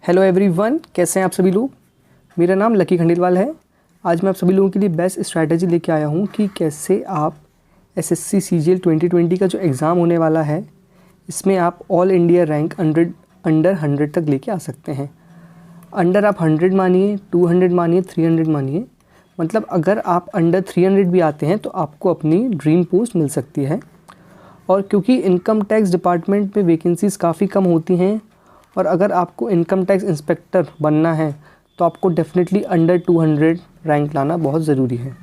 Hello everyone, कैसे हैं आप सभी लोग। मेरा नाम लकी खंडेलवाल है। आज मैं आप सभी लोगों के लिए बेस्ट स्ट्रैटेजी लेके आया हूँ कि कैसे आप एसएससी सीजीएल 2020 का जो एग्ज़ाम होने वाला है इसमें आप ऑल इंडिया रैंक अंडर 100 तक लेके आ सकते हैं। अंडर आप 100 मानिए, 200 मानिए, 300 मानिए, मतलब अगर आप अंडर 300 भी आते हैं तो आपको अपनी ड्रीम पोस्ट मिल सकती है। और क्योंकि इनकम टैक्स डिपार्टमेंट में वैकेंसीज़ काफ़ी कम होती हैं और अगर आपको इनकम टैक्स इंस्पेक्टर बनना है तो आपको डेफिनेटली अंडर 200 रैंक लाना बहुत ज़रूरी है।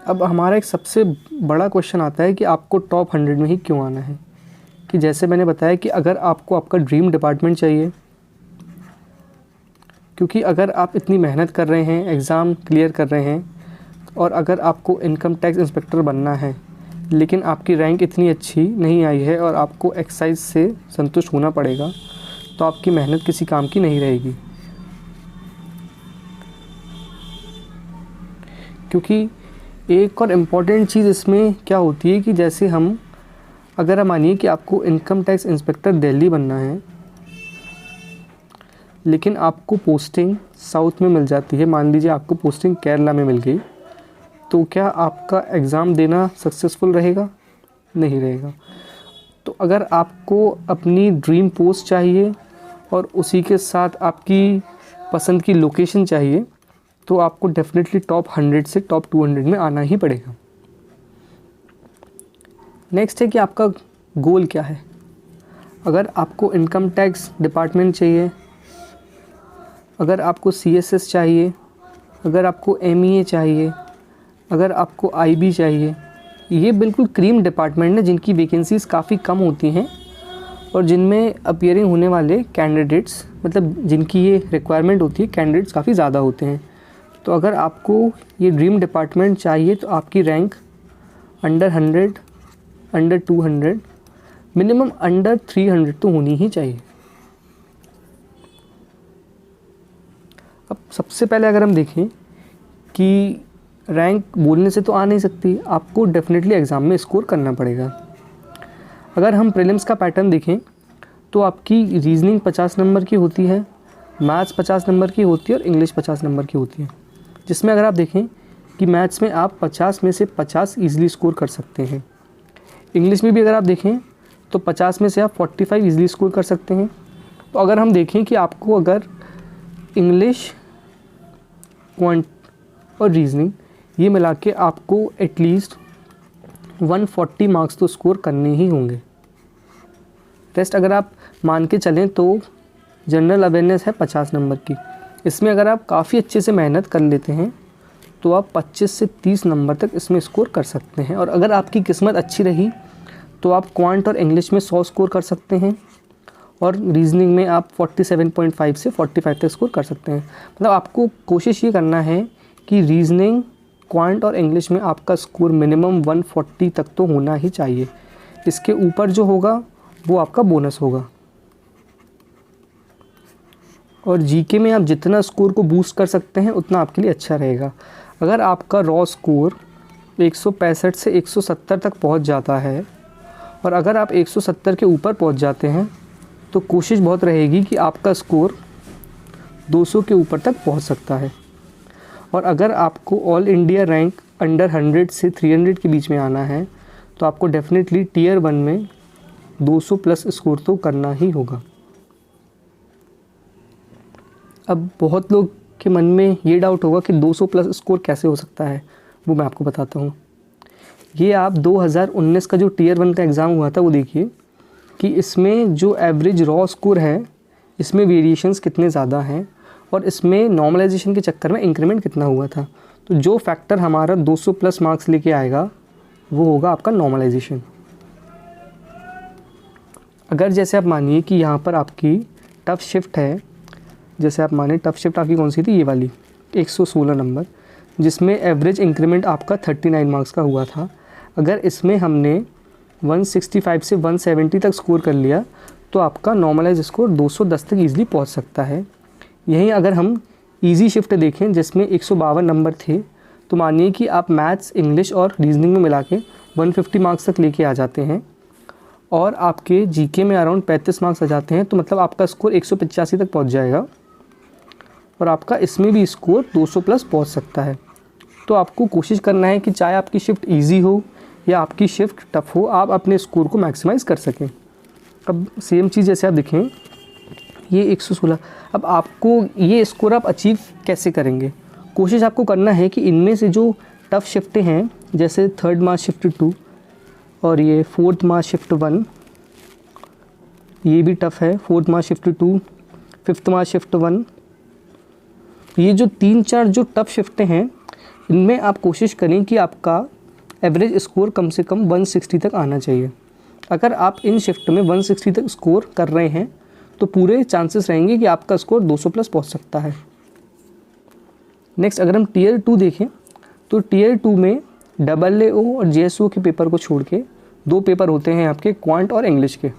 अब हमारा एक सबसे बड़ा क्वेश्चन आता है कि आपको टॉप 100 में ही क्यों आना है। कि जैसे मैंने बताया कि अगर आपको आपका ड्रीम डिपार्टमेंट चाहिए, क्योंकि अगर आप इतनी मेहनत कर रहे हैं, एग्ज़ाम क्लियर कर रहे हैं और अगर आपको इनकम टैक्स इंस्पेक्टर बनना है लेकिन आपकी रैंक इतनी अच्छी नहीं आई है और आपको एक्साइज से संतुष्ट होना पड़ेगा, तो आपकी मेहनत किसी काम की नहीं रहेगी। क्योंकि एक और इम्पॉर्टेंट चीज़ इसमें क्या होती है कि जैसे अगर हम मानिए कि आपको इनकम टैक्स इंस्पेक्टर दिल्ली बनना है लेकिन आपको पोस्टिंग साउथ में मिल जाती है, मान लीजिए आपको पोस्टिंग केरला में मिल गई, तो क्या आपका एग्ज़ाम देना सक्सेसफुल रहेगा? नहीं रहेगा। तो अगर आपको अपनी ड्रीम पोस्ट चाहिए और उसी के साथ आपकी पसंद की लोकेशन चाहिए तो आपको डेफिनेटली टॉप 100 से टॉप 200 में आना ही पड़ेगा। नेक्स्ट है कि आपका गोल क्या है। अगर आपको इनकम टैक्स डिपार्टमेंट चाहिए, अगर आपको CSS चाहिए, अगर आपको MEA चाहिए, अगर आपको IB चाहिए, ये बिल्कुल क्रीम डिपार्टमेंट है जिनकी वैकेंसीज़ काफ़ी कम होती हैं और जिनमें अपीयरिंग होने वाले कैंडिडेट्स, मतलब जिनकी ये रिक्वायरमेंट होती है, कैंडिडेट्स काफ़ी ज़्यादा होते हैं। तो अगर आपको ये ड्रीम डिपार्टमेंट चाहिए तो आपकी rank under 100, under 200, minimum under 300 तो होनी ही चाहिए। अब सबसे पहले अगर हम देखें कि रैंक बोलने से तो आ नहीं सकती, आपको डेफिनेटली एग्ज़ाम में स्कोर करना पड़ेगा। अगर हम प्रीलिम्स का पैटर्न देखें तो आपकी रीजनिंग 50 नंबर की होती है, मैथ्स 50 नंबर की होती है और इंग्लिश 50 नंबर की होती है, जिसमें अगर आप देखें कि मैथ्स में आप 50 में से 50 ईज़िली स्कोर कर सकते हैं। इंग्लिश में भी अगर आप देखें तो 50 में से आप 45 ईज़िली स्कोर कर सकते हैं। तो अगर हम देखें कि आपको अगर इंग्लिश, क्वांट और रीजनिंग ये मिला के आपको एटलीस्ट 140 मार्क्स तो स्कोर करने ही होंगे। रेस्ट अगर आप मान के चलें तो जनरल अवेयरनेस है 50 नंबर की, इसमें अगर आप काफ़ी अच्छे से मेहनत कर लेते हैं तो आप 25 से 30 नंबर तक इसमें स्कोर कर सकते हैं। और अगर आपकी किस्मत अच्छी रही तो आप क्वांट और इंग्लिश में 100 स्कोर कर सकते हैं और रीजनिंग में आप 47.5 से 45 तक स्कोर कर सकते हैं। मतलब आपको कोशिश ये करना है कि रीजनिंग, क्वांट और इंग्लिश में आपका स्कोर मिनिमम 140 तक तो होना ही चाहिए। इसके ऊपर जो होगा वो आपका बोनस होगा। और जीके में आप जितना स्कोर को बूस्ट कर सकते हैं उतना आपके लिए अच्छा रहेगा। अगर आपका रॉ स्कोर 165 से 170 तक पहुंच जाता है और अगर आप 170 के ऊपर पहुंच जाते हैं तो कोशिश बहुत रहेगी कि आपका स्कोर 200 के ऊपर तक पहुंच सकता है। और अगर आपको ऑल इंडिया रैंक अंडर 100 से 300 के बीच में आना है तो आपको डेफिनेटली टियर 1 में 200 प्लस स्कोर तो करना ही होगा। अब बहुत लोग के मन में ये डाउट होगा कि 200 प्लस स्कोर कैसे हो सकता है, वो मैं आपको बताता हूँ। ये आप 2019 का जो टियर 1 का एग्ज़ाम हुआ था वो देखिए कि इसमें जो एवरेज रॉ स्कोर है इसमें वेरिएशंस कितने ज़्यादा हैं और इसमें नॉर्मलाइजेशन के चक्कर में इंक्रीमेंट कितना हुआ था। तो जो फैक्टर हमारा 200 प्लस मार्क्स लेके आएगा वो होगा आपका नॉर्मलाइजेशन। अगर जैसे आप मानिए कि यहाँ पर आपकी टफ़ शिफ्ट है, जैसे आप मानिए टफ़ शिफ्ट आपकी कौन सी थी, ये वाली 116 नंबर, जिसमें एवरेज इंक्रीमेंट आपका 39 मार्क्स का हुआ था। अगर इसमें हमने 165 से 170 तक स्कोर कर लिया तो आपका नॉर्मलाइज स्कोर 210 तक ईज़िली पहुँच सकता है। यहीं अगर हम इजी शिफ्ट देखें जिसमें 152 नंबर थे तो मानिए कि आप मैथ्स, इंग्लिश और रीजनिंग में मिला के 150 मार्क्स तक लेके आ जाते हैं और आपके जीके में अराउंड 35 मार्क्स आ जाते हैं, तो मतलब आपका स्कोर 185 तक पहुंच जाएगा और आपका इसमें भी स्कोर 200 प्लस पहुंच सकता है। तो आपको कोशिश करना है कि चाहे आपकी शिफ्ट इजी हो या आपकी शिफ्ट टफ हो, आप अपने स्कोर को मैक्सिमाइज़ कर सकें। अब सेम चीज़ जैसे आप देखें, ये 116, अब आपको ये स्कोर आप अचीव कैसे करेंगे? कोशिश आपको करना है कि इनमें से जो टफ़ शिफ्टें हैं, जैसे 3rd मार्च शिफ्ट 2 और ये 4th मार्च शिफ्ट 1, ये भी टफ़ है, 4th March shift 2, 5th March shift 1, ये जो 3-4 जो टफ़ शिफ्टें हैं, इनमें आप कोशिश करें कि आपका एवरेज स्कोर कम से कम 160 तक आना चाहिए। अगर आप इन शिफ्ट में 160 तक स्कोर कर रहे हैं तो पूरे चांसेस रहेंगे कि आपका स्कोर 200 प्लस पहुंच सकता है। नेक्स्ट, अगर हम टीयर 2 देखें तो टीयर 2 में AAO और JSO के पेपर को छोड़ के 2 पेपर होते हैं आपके, क्वांट और इंग्लिश के,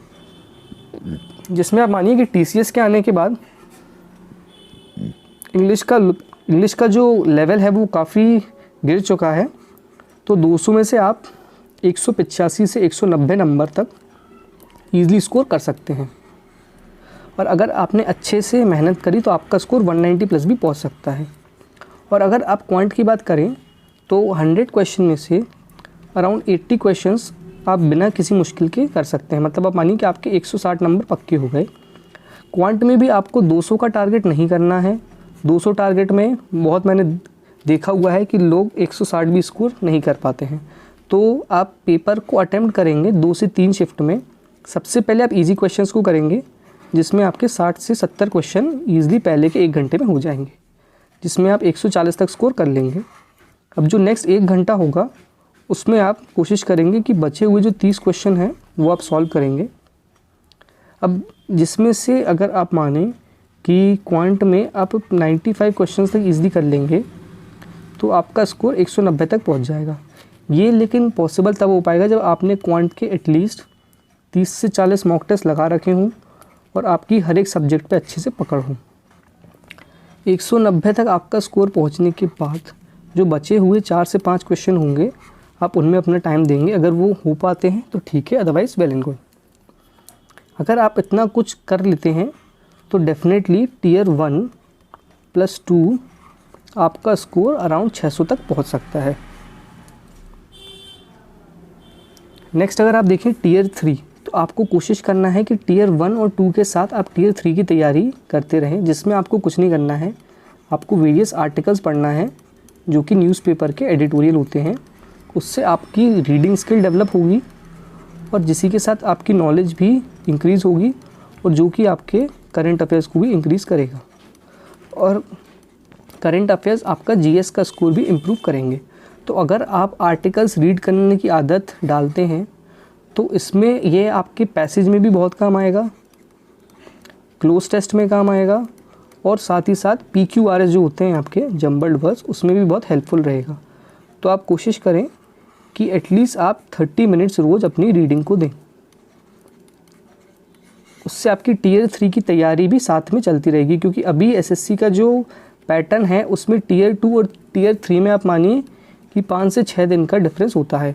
जिसमें आप मानिए कि TCS के आने के बाद इंग्लिश का जो लेवल है वो काफ़ी गिर चुका है। तो 200 में से आप 185 से 190 नंबर तक ईज़िली स्कोर कर सकते हैं, और अगर आपने अच्छे से मेहनत करी तो आपका स्कोर 190 प्लस भी पहुंच सकता है। और अगर आप क्वांट की बात करें तो 100 क्वेश्चन में से अराउंड 80 क्वेश्चंस आप बिना किसी मुश्किल के कर सकते हैं। मतलब आप मानिए कि आपके 160 नंबर पक्के हो गए। क्वांट में भी आपको 200 का टारगेट नहीं करना है। 200 टारगेट में बहुत मैंने देखा हुआ है कि लोग 160 भी स्कोर नहीं कर पाते हैं। तो आप पेपर को अटेम्प्ट करेंगे 2 से 3 शिफ्ट में। सबसे पहले आप इजी क्वेश्चंस को करेंगे, जिसमें आपके 60 से 70 क्वेश्चन ईजिली पहले के 1 घंटे में हो जाएंगे, जिसमें आप 140 तक स्कोर कर लेंगे। अब जो नेक्स्ट 1 घंटा होगा उसमें आप कोशिश करेंगे कि बचे हुए जो 30 क्वेश्चन हैं वो आप सॉल्व करेंगे। अब जिसमें से अगर आप माने कि क्वांट में आप 95 क्वेश्चन तक ईजिली कर लेंगे तो आपका स्कोर 190 तक पहुंच जाएगा। ये लेकिन पॉसिबल तब हो पाएगा जब आपने क्वांट के एटलीस्ट 30 से 40 मॉक टेस्ट लगा रखे हों और आपकी हर एक सब्जेक्ट पे अच्छे से पकड़ हो। 190 तक आपका स्कोर पहुंचने के बाद जो बचे हुए 4 से 5 क्वेश्चन होंगे, आप उनमें अपना टाइम देंगे। अगर वो हो पाते हैं तो ठीक है, अदरवाइज़ वेल एंड गुड। अगर आप इतना कुछ कर लेते हैं तो डेफिनेटली टीयर 1 प्लस 2 आपका स्कोर अराउंड 600 तक पहुंच सकता है। नेक्स्ट, अगर आप देखें टीयर 3, तो आपको कोशिश करना है कि टीयर 1 और 2 के साथ आप टीयर 3 की तैयारी करते रहें, जिसमें आपको कुछ नहीं करना है। आपको वेरियस आर्टिकल्स पढ़ना है जो कि न्यूज़पेपर के एडिटोरियल होते हैं। उससे आपकी रीडिंग स्किल डेवलप होगी और जिसी के साथ आपकी नॉलेज भी इंक्रीज़ होगी, और जो कि आपके करंट अफेयर्स को भी इंक्रीज़ करेगा। और करंट अफेयर्स आपका जीएस का स्कोर भी इम्प्रूव करेंगे। तो अगर आप आर्टिकल्स रीड करने की आदत डालते हैं तो इसमें ये आपके पैसेज में भी बहुत काम आएगा, क्लोज टेस्ट में काम आएगा, और साथ ही साथ PQRS जो होते हैं आपके जम्बल्ड वर्ड्स, उसमें भी बहुत हेल्पफुल रहेगा। तो आप कोशिश करें कि एटलीस्ट आप 30 मिनट्स रोज़ अपनी रीडिंग को दें। उससे आपकी टीयर 3 की तैयारी भी साथ में चलती रहेगी, क्योंकि अभी SSC का जो पैटर्न है उसमें टीयर 2 और टीयर 3 में आप मानिए कि 5 से 6 दिन का डिफरेंस होता है।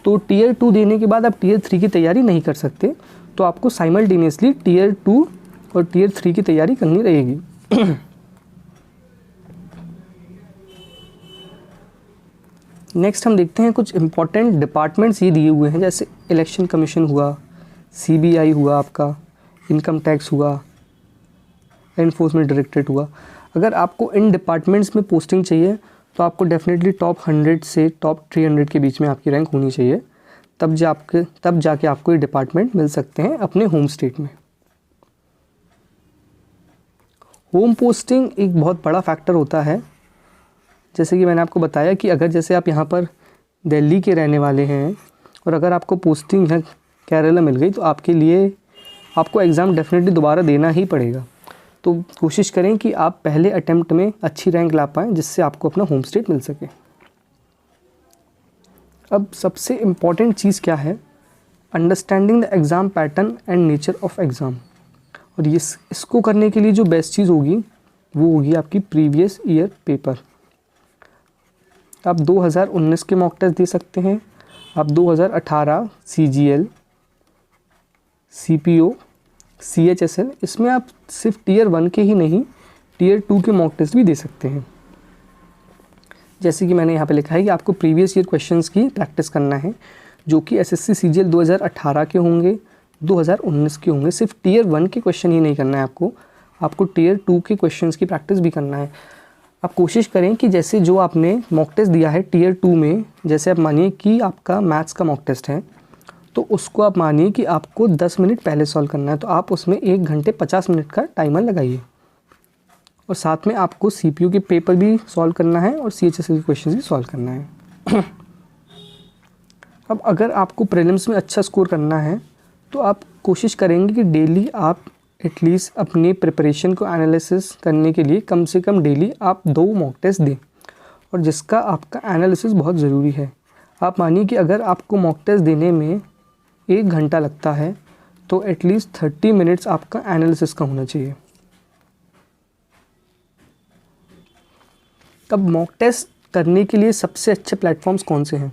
तो टीयर 2 देने के बाद आप टीयर 3 की तैयारी नहीं कर सकते, तो आपको साइमल्टेनियसली टीयर 2 और टीयर 3 की तैयारी करनी रहेगी। नेक्स्ट हम देखते हैं कुछ इम्पॉर्टेंट डिपार्टमेंट्स ये दिए हुए हैं, जैसे इलेक्शन कमीशन हुआ, CBI हुआ, आपका इनकम टैक्स हुआ, एनफोर्समेंट डायरेक्टरेट हुआ। अगर आपको इन डिपार्टमेंट्स में पोस्टिंग चाहिए तो आपको डेफिनेटली टॉप 100 से टॉप 300 के बीच में आपकी रैंक होनी चाहिए, तब जाके आपको ये डिपार्टमेंट मिल सकते हैं अपने होम स्टेट में। होम पोस्टिंग एक बहुत बड़ा फैक्टर होता है। जैसे कि मैंने आपको बताया कि अगर जैसे आप यहाँ पर दिल्ली के रहने वाले हैं और अगर आपको पोस्टिंग है केरला मिल गई, तो आपके लिए आपको एग्ज़ाम डेफिनेटली दोबारा देना ही पड़ेगा। तो कोशिश करें कि आप पहले अटेम्प्ट में अच्छी रैंक ला पाएँ, जिससे आपको अपना होम स्टेट मिल सके। अब सबसे इम्पॉर्टेंट चीज़ क्या है? Understanding the exam pattern and nature of exam. और इसको करने के लिए जो बेस्ट चीज़ होगी वो होगी आपकी प्रीवियस ईयर पेपर। आप 2019 के मॉक टेस्ट दे सकते हैं, आप 2018 CGL, CPO, CHSL, इसमें आप सिर्फ Tier 1 के ही नहीं Tier 2 के मॉक टेस्ट भी दे सकते हैं। जैसे कि मैंने यहाँ पे लिखा है कि आपको प्रीवियस ईयर क्वेश्चंस की प्रैक्टिस करना है, जो कि SSC CGL 2018 के होंगे, 2019 के होंगे। सिर्फ Tier 1 के क्वेश्चन ही नहीं करना है आपको Tier 2 के क्वेश्चंस की प्रैक्टिस भी करना है। आप कोशिश करें कि जैसे जो आपने मॉक टेस्ट दिया है Tier 2 में, जैसे आप मानिए कि आपका मैथ्स का मॉक टेस्ट है, तो उसको आप मानिए कि आपको 10 मिनट पहले सॉल्व करना है, तो आप उसमें 1 घंटे 50 मिनट का टाइमर लगाइए। और साथ में आपको CPU के पेपर भी सॉल्व करना है और CHSL के क्वेश्चन भी सॉल्व करना है। अब अगर आपको प्रीलिम्स में अच्छा स्कोर करना है तो आप कोशिश करेंगे कि डेली आप एटलीस्ट अपनी प्रिपरेशन को एनालिसिस करने के लिए कम से कम डेली आप 2 मॉक टेस्ट दें, और जिसका आपका एनालिसिस बहुत ज़रूरी है। आप मानिए कि अगर आपको मॉक टेस्ट देने में 1 घंटा लगता है तो एटलीस्ट 30 मिनट्स आपका एनालिसिस का होना चाहिए। अब मॉक टेस्ट करने के लिए सबसे अच्छे प्लेटफॉर्म्स कौन से हैं?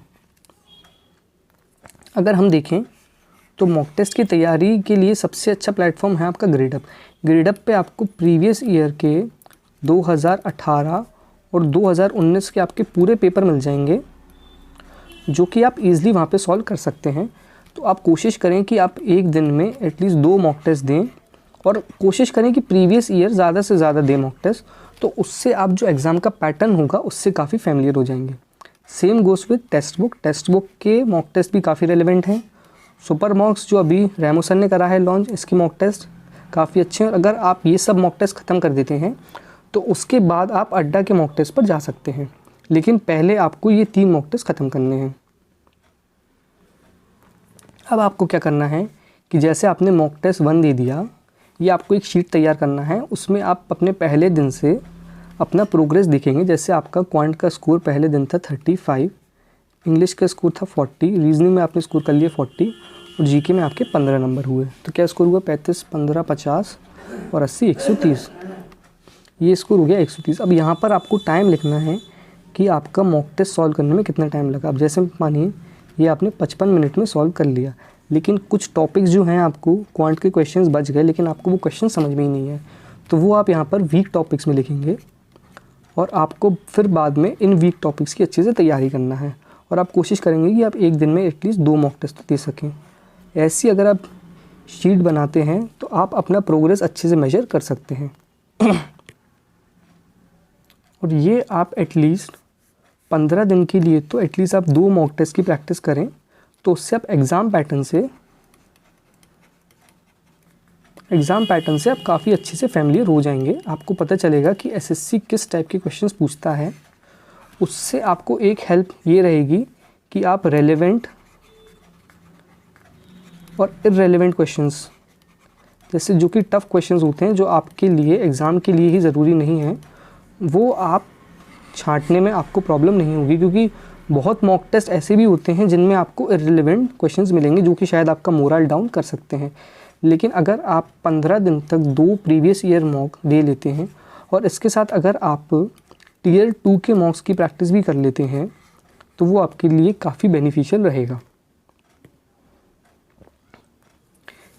अगर हम देखें तो मॉक टेस्ट की तैयारी के लिए सबसे अच्छा प्लेटफॉर्म है आपका ग्रेडअप। ग्रेडअप पे आपको प्रीवियस ईयर के 2018 और 2019 के आपके पूरे पेपर मिल जाएंगे, जो कि आप इजीली वहाँ पे सॉल्व कर सकते हैं। तो आप कोशिश करें कि आप एक दिन में एटलीस्ट 2 मॉक टेस्ट दें, और कोशिश करें कि प्रीवियस ईयर ज़्यादा से ज़्यादा दें मॉक टेस्ट, तो उससे आप जो एग्ज़ाम का पैटर्न होगा उससे काफ़ी फैमिलियर हो जाएंगे। Same goes with text book के मॉक टेस्ट भी काफ़ी रेलिवेंट हैं। सुपर मॉक्स जो अभी रेमो सर ने करा है लॉन्च, इसकी मॉक टेस्ट काफ़ी अच्छे हैं। और अगर आप ये सब मॉक टेस्ट ख़त्म कर देते हैं तो उसके बाद आप अड्डा के मॉक टेस्ट पर जा सकते हैं, लेकिन पहले आपको ये 3 मॉक टेस्ट ख़त्म करने हैं। अब आपको क्या करना है कि जैसे आपने मॉक टेस्ट 1 दे दिया, ये आपको एक शीट तैयार करना है। उसमें आप अपने पहले दिन से अपना प्रोग्रेस देखेंगे। जैसे आपका क्वांट का स्कोर पहले दिन था 35, इंग्लिश का स्कोर था 40, रीजनिंग में आपने स्कोर कर लिया 40, और जीके में आपके 15 नंबर हुए। तो क्या स्कोर हुआ? 35, 15, 50 और 80, 130। ये स्कोर हो गया 130। अब यहाँ पर आपको टाइम लिखना है कि आपका मॉक टेस्ट सॉल्व करने में कितना टाइम लगा। अब जैसे मानिए ये आपने 55 मिनट में सॉल्व कर लिया, लेकिन कुछ टॉपिक्स जो हैं आपको क्वांट के क्वेश्चंस बच गए, लेकिन आपको वो क्वेश्चन समझ में ही नहीं है, तो वो आप यहाँ पर वीक टॉपिक्स में लिखेंगे, और आपको फिर बाद में इन वीक टॉपिक्स की अच्छे से तैयारी करना है। और आप कोशिश करेंगे कि आप एक दिन में एटलीस्ट 2 मॉक टेस्ट दे सकें। ऐसी अगर आप शीट बनाते हैं तो आप अपना प्रोग्रेस अच्छे से मेजर कर सकते हैं। और ये आप एटलीस्ट 15 दिन के लिए तो एटलीस्ट आप 2 मॉक टेस्ट की प्रैक्टिस करें, तो उससे आप एग्ज़ाम पैटर्न से आप काफ़ी अच्छे से फैमिलियर हो जाएंगे। आपको पता चलेगा कि SSC किस टाइप के क्वेश्चंस पूछता है। उससे आपको एक हेल्प ये रहेगी कि आप रेलेवेंट और इररेलेवेंट क्वेश्चंस, जैसे जो कि टफ़ क्वेश्चंस होते हैं, जो आपके लिए एग्ज़ाम के लिए ही ज़रूरी नहीं है, वो आप छांटने में आपको प्रॉब्लम नहीं होगी। क्योंकि बहुत मॉक टेस्ट ऐसे भी होते हैं जिनमें आपको इररिलेवेंट क्वेश्चंस मिलेंगे, जो कि शायद आपका मोरल डाउन कर सकते हैं। लेकिन अगर आप 15 दिन तक 2 प्रीवियस ईयर मॉक दे लेते हैं, और इसके साथ अगर आप Tier 2 के मॉक्स की प्रैक्टिस भी कर लेते हैं, तो वो आपके लिए काफ़ी बेनिफिशियल रहेगा।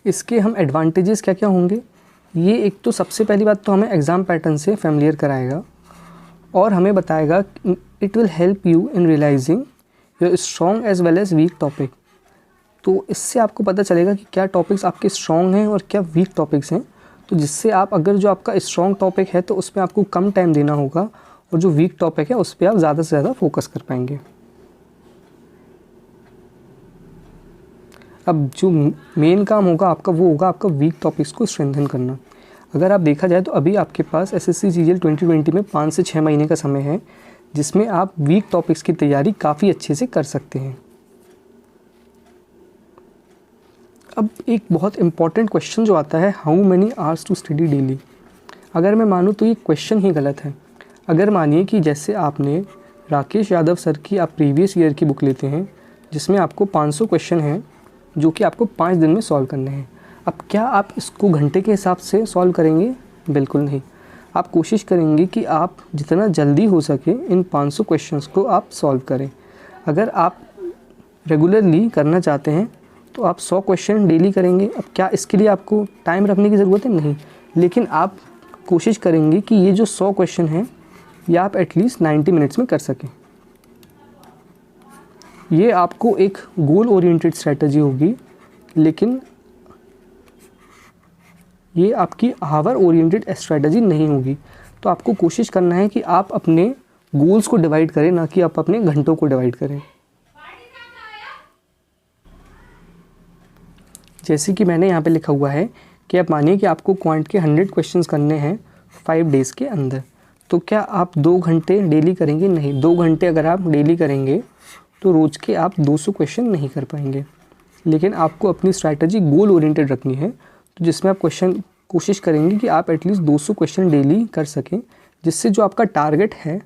इसके हम एडवांटेजेस क्या क्या होंगे? ये एक तो सबसे पहली बात तो हमें एग्ज़ाम पैटर्न से फैमिलियर कराएगा, और हमें बताएगा it will help you in realising your strong as well as weak topic. तो इससे आपको पता चलेगा कि क्या टॉपिक्स आपके स्ट्रॉन्ग हैं और क्या वीक टॉपिक्स हैं। तो जिससे आप, अगर जो आपका स्ट्रॉन्ग टॉपिक है तो उस पर आपको कम टाइम देना होगा, और जो वीक टॉपिक है उस पर आप ज़्यादा से ज़्यादा फोकस कर पाएंगे। अब जो मेन काम होगा आपका, वो होगा आपका वीक टॉपिक्स को स्ट्रेंथन करना। अगर आप देखा जाए तो अभी आपके पास SSC CGL 2020 में 5 से 6 महीने का समय है, जिसमें आप वीक टॉपिक्स की तैयारी काफ़ी अच्छे से कर सकते हैं। अब एक बहुत इम्पॉर्टेंट क्वेश्चन जो आता है, how many hours to study daily. अगर मैं मानूँ तो ये क्वेश्चन ही गलत है। अगर मानिए कि जैसे आपने राकेश यादव सर की आप प्रीवियस ईयर की बुक लेते हैं, जिसमें आपको 500 क्वेश्चन हैं, जो कि आपको 5 दिन में सॉल्व करने हैं। अब क्या आप इसको घंटे के हिसाब से सॉल्व करेंगे? बिल्कुल नहीं। आप कोशिश करेंगे कि आप जितना जल्दी हो सके इन 500 क्वेश्चंस को आप सॉल्व करें। अगर आप रेगुलरली करना चाहते हैं तो आप 100 क्वेश्चन डेली करेंगे। अब क्या इसके लिए आपको टाइम रखने की ज़रूरत है? नहीं, लेकिन आप कोशिश करेंगे कि ये जो 100 क्वेश्चन हैं ये आप एटलीस्ट 90 मिनट्स में कर सकें। ये आपको एक गोल ओरिएंटेड स्ट्रैटेजी होगी, लेकिन ये आपकी आवर ओरिएंटेड स्ट्रैटेजी नहीं होगी। तो आपको कोशिश करना है कि आप अपने गोल्स को डिवाइड करें, ना कि आप अपने घंटों को डिवाइड करें। जैसे कि मैंने यहाँ पे लिखा हुआ है कि आप मानिए कि आपको क्वांट के 100 क्वेश्चंस करने हैं 5 डेज़ के अंदर, तो क्या आप 2 घंटे डेली करेंगे? नहीं, 2 घंटे अगर आप डेली करेंगे तो रोज़ के आप 200 क्वेश्चन नहीं कर पाएंगे। लेकिन आपको अपनी स्ट्रैटेजी गोल ओरिएंटेड रखनी है, तो जिसमें आप कोशिश करेंगे कि आप एटलीस्ट 200 क्वेश्चन डेली कर सकें, जिससे जो आपका टारगेट है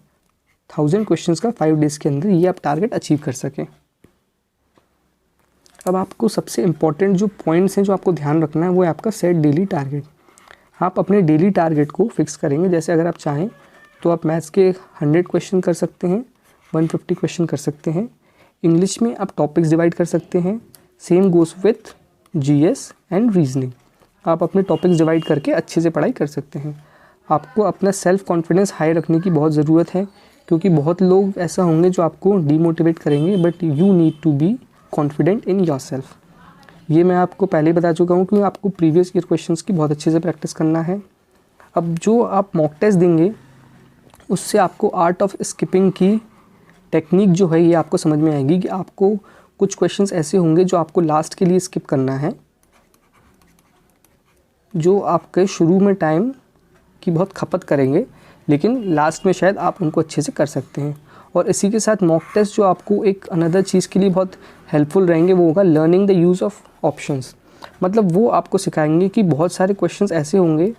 1000 क्वेश्चंस का 5 डेज़ के अंदर, ये आप टारगेट अचीव कर सकें। अब आपको सबसे इम्पॉर्टेंट जो पॉइंट्स हैं जो आपको ध्यान रखना है वो है आपका सेट डेली टारगेट। आप अपने डेली टारगेट को फिक्स करेंगे। जैसे अगर आप चाहें तो आप मैथ्स के 100 क्वेश्चन कर सकते हैं, 150 क्वेश्चन कर सकते हैं। इंग्लिश में आप टॉपिक्स डिवाइड कर सकते हैं। Same goes with GS and reasoning. आप अपने टॉपिक्स डिवाइड करके अच्छे से पढ़ाई कर सकते हैं। आपको अपना सेल्फ कॉन्फिडेंस हाई रखने की बहुत ज़रूरत है, क्योंकि बहुत लोग ऐसा होंगे जो आपको डीमोटिवेट करेंगे, but you need to be confident in yourself. ये मैं आपको पहले ही बता चुका हूँ कि आपको प्रीवियस ईयर क्वेश्चंस की बहुत अच्छे से प्रैक्टिस करना है। अब जो आप मॉक टेस्ट देंगे उससे आपको आर्ट ऑफ स्किपिंग की टेक्निक जो है ये आपको समझ में आएगी कि आपको कुछ क्वेश्चंस ऐसे होंगे जो आपको लास्ट के लिए स्किप करना है, जो आपके शुरू में टाइम की बहुत खपत करेंगे, लेकिन लास्ट में शायद आप उनको अच्छे से कर सकते हैं। और इसी के साथ मॉक टेस्ट जो आपको एक अनदर चीज़ के लिए बहुत हेल्पफुल रहेंगे वो होगा learning the use of options. मतलब वो आपको सिखाएंगे कि बहुत सारे क्वेश्चंस ऐसे होंगे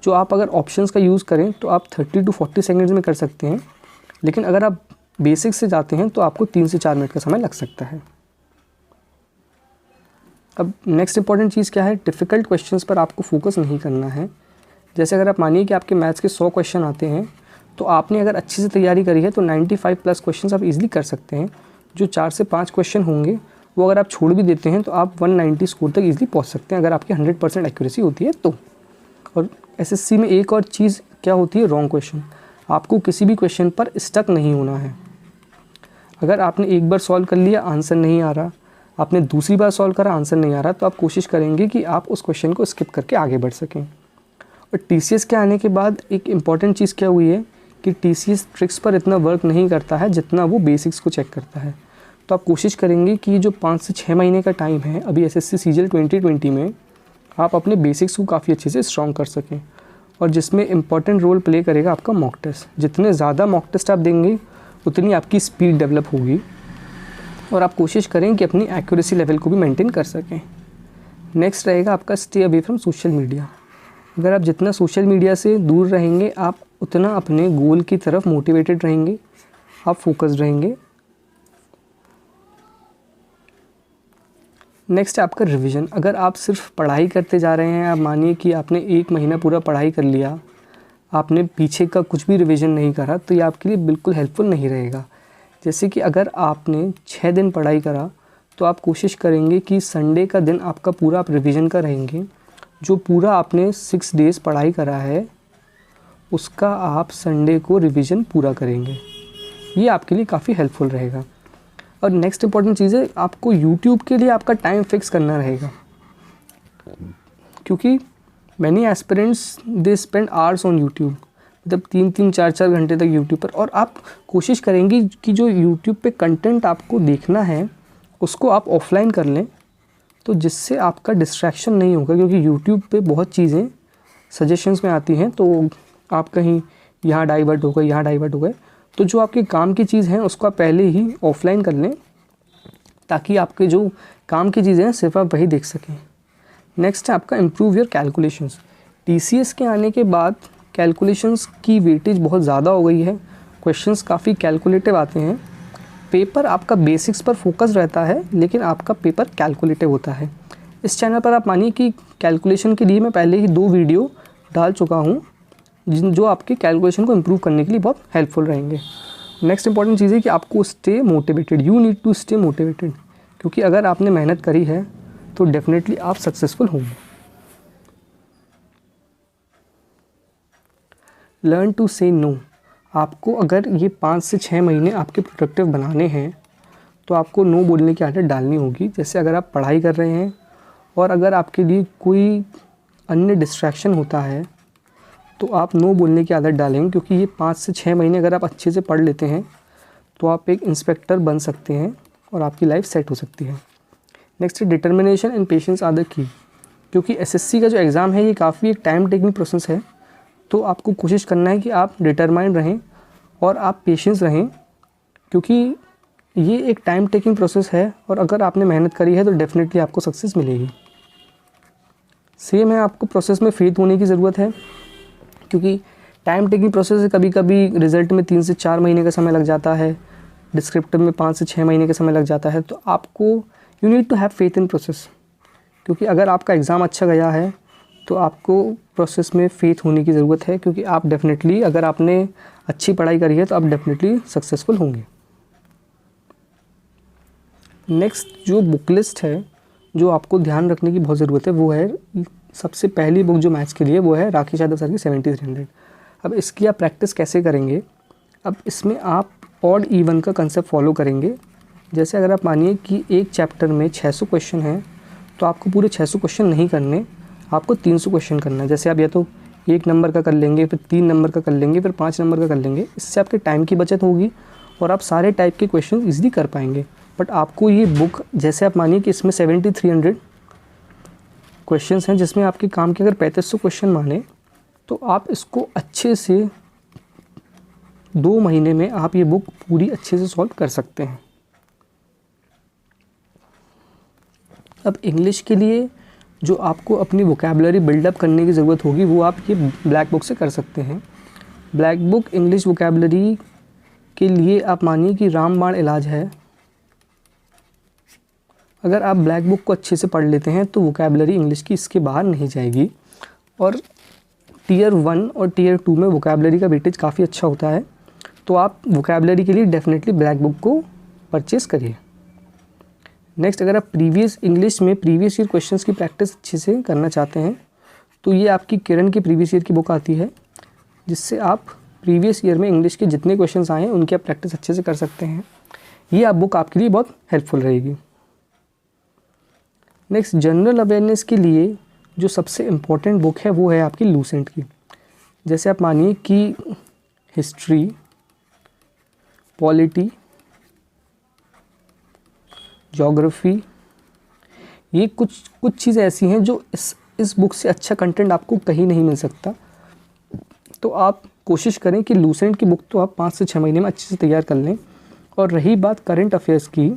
जो आप अगर ऑप्शंस का यूज़ करें तो आप 30 to 40 सेकेंड्स में कर सकते हैं, लेकिन अगर आप बेसिक्स से जाते हैं तो आपको 3 से 4 मिनट का समय लग सकता है। अब नेक्स्ट इंपॉर्टेंट चीज़ क्या है? डिफ़िकल्ट क्वेश्चंस पर आपको फोकस नहीं करना है। जैसे अगर आप मानिए कि आपके मैथ्स के 100 क्वेश्चन आते हैं, तो आपने अगर अच्छे से तैयारी करी है तो 95+ क्वेश्चंस आप इजीली कर सकते हैं। जो 4 से 5 क्वेश्चन होंगे वो अगर आप छोड़ भी देते हैं तो आप 190 स्कोर तक इजीली पहुंच सकते हैं, अगर आपकी 100% एक्यूरेसी होती है तो। और एसएससी में एक और चीज़ क्या होती है? Wrong question. आपको किसी भी क्वेश्चन पर स्टक नहीं होना है। अगर आपने एक बार सॉल्व कर लिया, आंसर नहीं आ रहा, आपने दूसरी बार सॉल्व करा, आंसर नहीं आ रहा, तो आप कोशिश करेंगे कि आप उस क्वेश्चन को स्किप करके आगे बढ़ सकें। और टीसीएस के आने के बाद एक इम्पॉर्टेंट चीज़ क्या हुई है कि टीसीएस ट्रिक्स पर इतना वर्क नहीं करता है जितना वो बेसिक्स को चेक करता है। तो आप कोशिश करेंगे कि जो 5 से 6 महीने का टाइम है अभी एसएससी सीजीएल 2020 में, आप अपने बेसिक्स को काफ़ी अच्छे से स्ट्रॉन्ग कर सकें। और जिसमें इम्पॉर्टेंट रोल प्ले करेगा आपका मॉक टेस्ट। जितने ज़्यादा मॉक टेस्ट आप देंगे उतनी आपकी स्पीड डेवलप होगी, और आप कोशिश करें कि अपनी एक्यूरेसी लेवल को भी मेंटेन कर सकें। नेक्स्ट रहेगा आपका stay away from social media. अगर आप जितना सोशल मीडिया से दूर रहेंगे आप उतना अपने गोल की तरफ मोटिवेटेड रहेंगे, आप फोकस्ड रहेंगे। नेक्स्ट है आपका रिवीजन। अगर आप सिर्फ पढ़ाई करते जा रहे हैं, आप मानिए कि आपने 1 महीना पूरा पढ़ाई कर लिया, आपने पीछे का कुछ भी रिवीजन नहीं करा, तो ये आपके लिए बिल्कुल हेल्पफुल नहीं रहेगा। जैसे कि अगर आपने 6 दिन पढ़ाई करा तो आप कोशिश करेंगे कि संडे का दिन आपका पूरा आप रिवीजन का रहेंगे। जो पूरा आपने 6 डेज़ पढ़ाई करा है उसका आप संडे को रिवीजन पूरा करेंगे। ये आपके लिए काफ़ी हेल्पफुल रहेगा। और नेक्स्ट इंपॉर्टेंट चीज़ है, आपको यूट्यूब के लिए आपका टाइम फिक्स करना रहेगा, क्योंकि many aspirants they spend hours on YouTube, मतलब 3-3, 4-4 घंटे तक यूट्यूब पर। और आप कोशिश करेंगे कि जो यूट्यूब पे कंटेंट आपको देखना है उसको आप ऑफलाइन कर लें, तो जिससे आपका डिस्ट्रैक्शन नहीं होगा। क्योंकि यूट्यूब पे बहुत चीज़ें सजेशंस में आती हैं, तो आप कहीं यहाँ डाइवर्ट हो गए, यहाँ डाइवर्ट हो गए। तो जो आपके काम की चीज़ हैं उसको आप पहले ही ऑफलाइन कर लें, ताकि आपके जो काम की चीज़ें हैं सिर्फ आप वही देख सकें। नेक्स्ट है आपका इम्प्रूव योर कैलकुलेशंस। टीसीएस के आने के बाद कैलकुलेशंस की वेटेज बहुत ज़्यादा हो गई है, क्वेश्चंस काफ़ी कैलकुलेटिव आते हैं। पेपर आपका बेसिक्स पर फोकस रहता है, लेकिन आपका पेपर कैलकुलेटिव होता है। इस चैनल पर आप मानिए कि कैलकुलेशन के लिए मैं पहले ही 2 वीडियो डाल चुका हूँ, जो आपके कैलकुलेशन को इम्प्रूव करने के लिए बहुत हेल्पफुल रहेंगे। नेक्स्ट इंपॉर्टेंट चीज़ है कि आपको stay motivated, you need to stay motivated. क्योंकि अगर आपने मेहनत करी है तो डेफिनेटली आप सक्सेसफुल होंगे। लर्न टू से नो। आपको अगर ये 5 से 6 महीने आपके प्रोडक्टिव बनाने हैं तो आपको नो बोलने की आदत डालनी होगी। जैसे अगर आप पढ़ाई कर रहे हैं और अगर आपके लिए कोई अन्य डिस्ट्रैक्शन होता है तो आप नो बोलने की आदत डालेंगे, क्योंकि ये 5 से 6 महीने अगर आप अच्छे से पढ़ लेते हैं तो आप एक इंस्पेक्टर बन सकते हैं और आपकी लाइफ सेट हो सकती है। Next, determination and patience are the key. क्योंकि एसएससी का जो एग्ज़ाम है ये काफ़ी एक टाइम टेकिंग प्रोसेस है, तो आपको कोशिश करना है कि आप डिटरमाइंड रहें और आप पेशेंस रहें, क्योंकि ये एक टाइम टेकिंग प्रोसेस है और अगर आपने मेहनत करी है तो डेफिनेटली आपको सक्सेस मिलेगी। सेम है, आपको प्रोसेस में फेथ होने की ज़रूरत है, क्योंकि टाइम टेकिंग प्रोसेस है। कभी कभी रिज़ल्ट में 3 से 4 महीने का समय लग जाता है, डिस्क्रिप्टिव में 5 से 6 महीने का समय लग जाता है। तो आपको you need to have faith in process, क्योंकि अगर आपका एग्ज़ाम अच्छा गया है तो आपको प्रोसेस में फेथ होने की ज़रूरत है, क्योंकि आप डेफिनेटली अगर आपने अच्छी पढ़ाई करी है तो आप डेफिनेटली सक्सेसफुल होंगे। नेक्स्ट जो बुक लिस्ट है जो आपको ध्यान रखने की बहुत ज़रूरत है वो है, सबसे पहली बुक जो मैथ्स के लिए वो है राकेश यादव सर की 7300। अब इसकी आप प्रैक्टिस कैसे करेंगे? अब इसमें आप ऑड इवन का कंसेप्ट फॉलो करेंगे। जैसे अगर आप मानिए कि एक चैप्टर में 600 क्वेश्चन हैं तो आपको पूरे 600 क्वेश्चन नहीं करने, आपको 300 क्वेश्चन करना है। जैसे आप या तो 1 नंबर का कर लेंगे, फिर 3 नंबर का कर लेंगे, फिर 5 नंबर का कर लेंगे। इससे आपके टाइम की बचत होगी और आप सारे टाइप के क्वेश्चन ईजिली कर पाएंगे। बट आपको ये बुक, जैसे आप मानिए कि इसमें 7300 क्वेश्चंस हैं, जिसमें आपके काम के अगर 3500 क्वेश्चन माने तो आप इसको अच्छे से 2 महीने में आप ये बुक पूरी अच्छे से सॉल्व कर सकते हैं। अब इंग्लिश के लिए जो आपको अपनी वोकैबुलरी बिल्डअप करने की ज़रूरत होगी वो आप ये ब्लैक बुक से कर सकते हैं। ब्लैक बुक इंग्लिश वोकैबुलरी के लिए आप मानिए कि रामबाण इलाज है। अगर आप ब्लैक बुक को अच्छे से पढ़ लेते हैं तो वोकैबुलरी इंग्लिश की इसके बाहर नहीं जाएगी। और टियर 1 और टियर 2 में वोकैबुलरी का वेटेज काफ़ी अच्छा होता है, तो आप वोकैबुलरी के लिए डेफिनेटली ब्लैक बुक को परचेज़ करिए। नेक्स्ट, अगर आप प्रीवियस इंग्लिश में प्रीवियस ईयर क्वेश्चंस की प्रैक्टिस अच्छे से करना चाहते हैं तो ये आपकी किरण की प्रीवियस ईयर की बुक आती है, जिससे आप प्रीवियस ईयर में इंग्लिश के जितने क्वेश्चंस आए हैं उनकी आप प्रैक्टिस अच्छे से कर सकते हैं। ये आप बुक आपके लिए बहुत हेल्पफुल रहेगी। नेक्स्ट, जनरल अवेयरनेस के लिए जो सबसे इम्पोर्टेंट बुक है वो है आपकी लूसेंट की। जैसे आप मानिए कि हिस्ट्री, पॉलिटी, ज्योग्राफी, ये कुछ चीज़ें ऐसी हैं जो इस बुक से अच्छा कंटेंट आपको कहीं नहीं मिल सकता। तो आप कोशिश करें कि लूसेंट की बुक तो आप 5 से 6 महीने में अच्छे से तैयार कर लें। और रही बात करंट अफेयर्स की,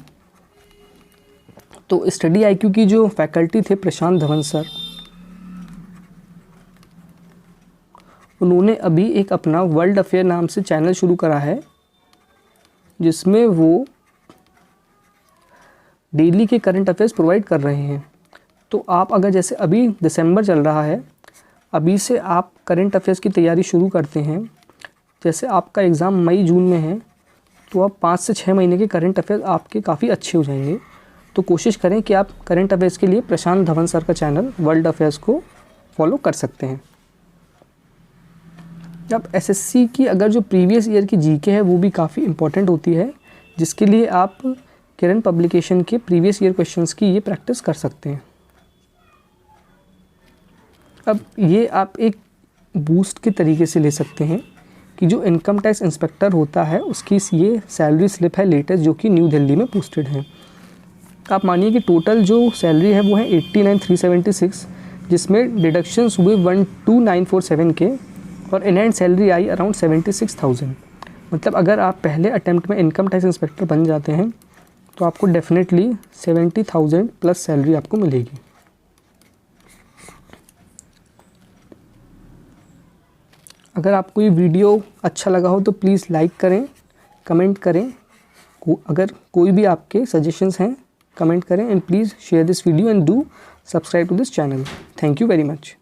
तो स्टडी आईक्यू की जो फैकल्टी थे प्रशांत धवन सर, उन्होंने अभी एक अपना वर्ल्ड अफेयर नाम से चैनल शुरू करा है, जिसमें वो डेली के करंट अफेयर्स प्रोवाइड कर रहे हैं। तो आप अगर जैसे अभी दिसंबर चल रहा है, अभी से आप करंट अफेयर्स की तैयारी शुरू करते हैं, जैसे आपका एग्ज़ाम मई जून में है तो आप 5 से 6 महीने के करंट अफेयर्स आपके काफ़ी अच्छे हो जाएंगे। तो कोशिश करें कि आप करंट अफेयर्स के लिए प्रशांत धवन सर का चैनल वर्ल्ड अफेयर्स को फॉलो कर सकते हैं। अब एसएससी की अगर जो प्रीवियस ईयर की जीके है वो भी काफ़ी इंपॉर्टेंट होती है, जिसके लिए आप किरण पब्लिकेशन के प्रीवियस ईयर क्वेश्चंस की ये प्रैक्टिस कर सकते हैं। अब ये आप एक बूस्ट के तरीके से ले सकते हैं कि जो इनकम टैक्स इंस्पेक्टर होता है उसकी ये सैलरी स्लिप है लेटेस्ट, जो कि न्यू दिल्ली में पोस्टेड है। आप मानिए कि टोटल जो सैलरी है वो है 89,376, जिसमें डिडक्शंस हुए 12,947 के और in hand salary I around 76,000। मतलब अगर आप पहले अटैम्प्ट में इनकम टैक्स इंस्पेक्टर बन जाते हैं तो आपको डेफिनेटली 70,000 प्लस सैलरी आपको मिलेगी। अगर आपको ये वीडियो अच्छा लगा हो तो प्लीज़ लाइक करें, कमेंट करें। अगर कोई भी आपके सजेशंस हैं कमेंट करें, and please share this video and do subscribe to this channel. Thank you very much.